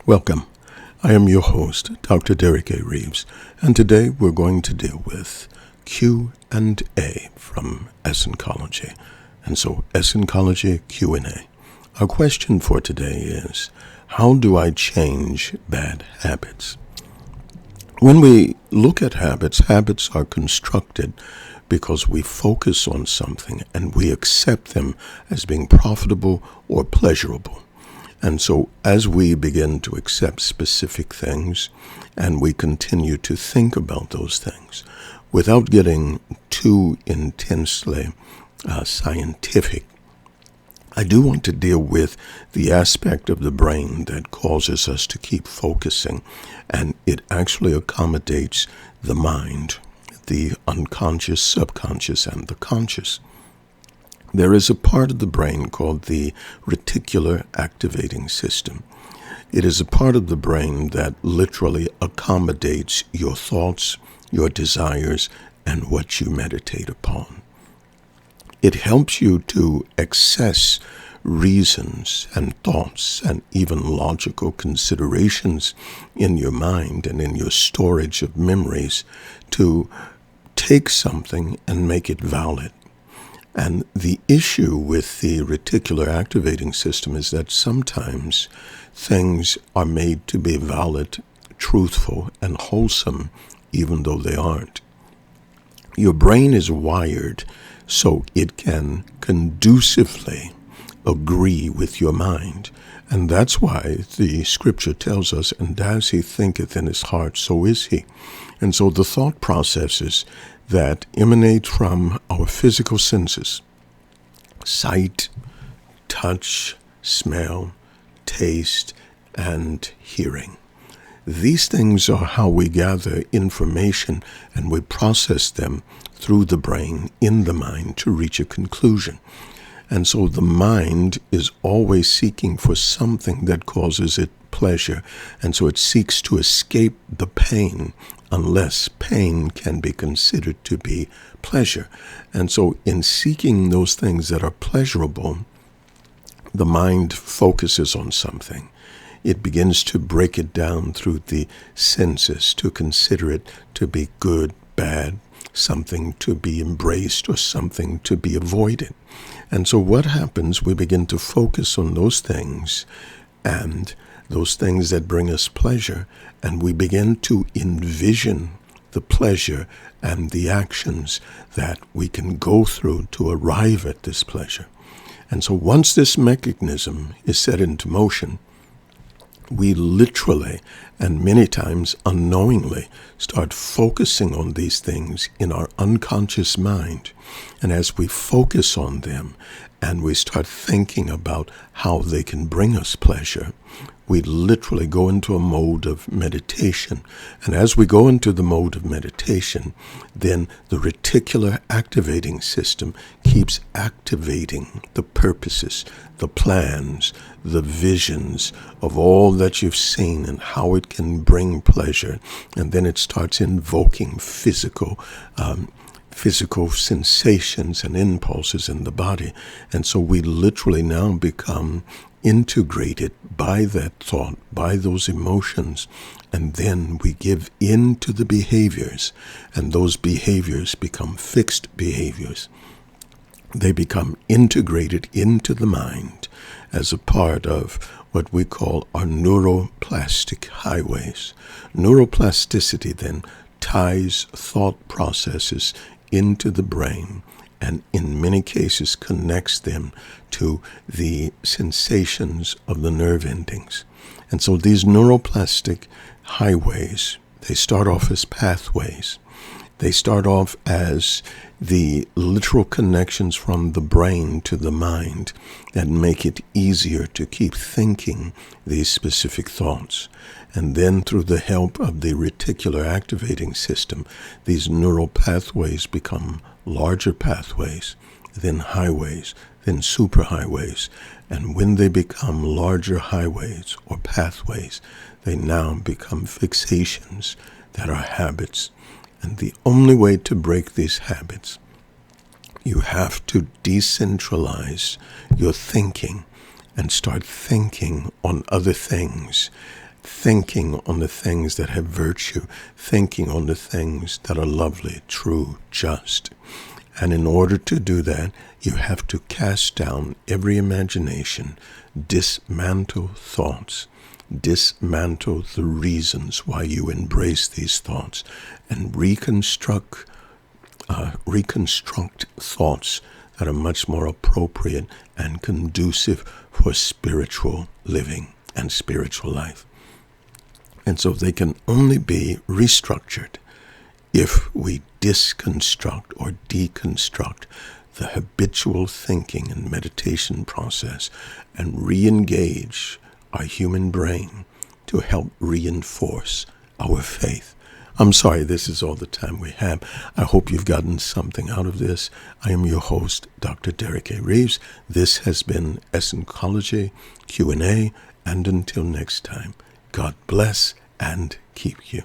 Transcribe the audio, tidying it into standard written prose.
Welcome. I am your host, Dr. Derek A. Reeves, and today we're going to deal with Q&A from Essencology. And so, Essencology Q&A. Our question for today is, how do I change bad habits? When we look at habits, habits are constructed because we focus on something and we accept them as being profitable or pleasurable. And so as we begin to accept specific things and we continue to think about those things without getting too intensely scientific, I do want to deal with the aspect of the brain that causes us to keep focusing, and it actually accommodates the mind, the unconscious, subconscious, and the conscious. There is a part of the brain called the reticular activating system. It is a part of the brain that literally accommodates your thoughts, your desires, and what you meditate upon. It helps you to access reasons and thoughts and even logical considerations in your mind and in your storage of memories to take something and make it valid. And the issue with the reticular activating system is that sometimes things are made to be valid, truthful, and wholesome, even though they aren't. Your brain is wired so it can conducively agree with your mind. And that's why the scripture tells us, and as he thinketh in his heart, so is he. And so the thought processes that emanate from our physical senses, sight, touch, smell, taste, and hearing. These things are how we gather information and we process them through the brain, in the mind, to reach a conclusion. And so the mind is always seeking for something that causes it pleasure, and so it seeks to escape the pain unless pain can be considered to be pleasure. And so in seeking those things that are pleasurable, the mind focuses on something. It begins to break it down through the senses to consider it to be good, bad, something to be embraced or something to be avoided. And so what happens, we begin to focus on those things and those things that bring us pleasure, and we begin to envision the pleasure and the actions that we can go through to arrive at this pleasure. And so once this mechanism is set into motion, we literally and many times unknowingly start focusing on these things in our unconscious mind. And as we focus on them and we start thinking about how they can bring us pleasure, we literally go into a mode of meditation. And as we go into the mode of meditation, then the reticular activating system keeps activating the purposes, the plans, the visions of all that you've seen and how it can bring pleasure. And then it starts invoking physical sensations and impulses in the body. And so we literally now become integrated by that thought, by those emotions, and then we give in to the behaviors, and those behaviors become fixed behaviors. They become integrated into the mind as a part of what we call our neuroplastic highways. Neuroplasticity then ties thought processes into the brain, and in many cases connects them to the sensations of the nerve endings. And so these neuroplastic highways, they start off as pathways. They start off as the literal connections from the brain to the mind that make it easier to keep thinking these specific thoughts. And then through the help of the reticular activating system, these neural pathways become larger pathways, then highways, then superhighways. And when they become larger highways or pathways, they now become fixations that are habits. And the only way to break these habits, you have to decentralize your thinking and start thinking on other things thinking on the things that have virtue, thinking on the things that are lovely, true, just. And in order to do that, you have to cast down every imagination, dismantle thoughts, dismantle the reasons why you embrace these thoughts, and reconstruct thoughts that are much more appropriate and conducive for spiritual living and spiritual life. And so they can only be restructured if we disconstruct or deconstruct the habitual thinking and meditation process and re-engage our human brain to help reinforce our faith. I'm sorry, this is all the time we have. I hope you've gotten something out of this. I am your host, Dr. Derek A. Reeves. This has been Essencology Q&A, and until next time, God bless and keep you.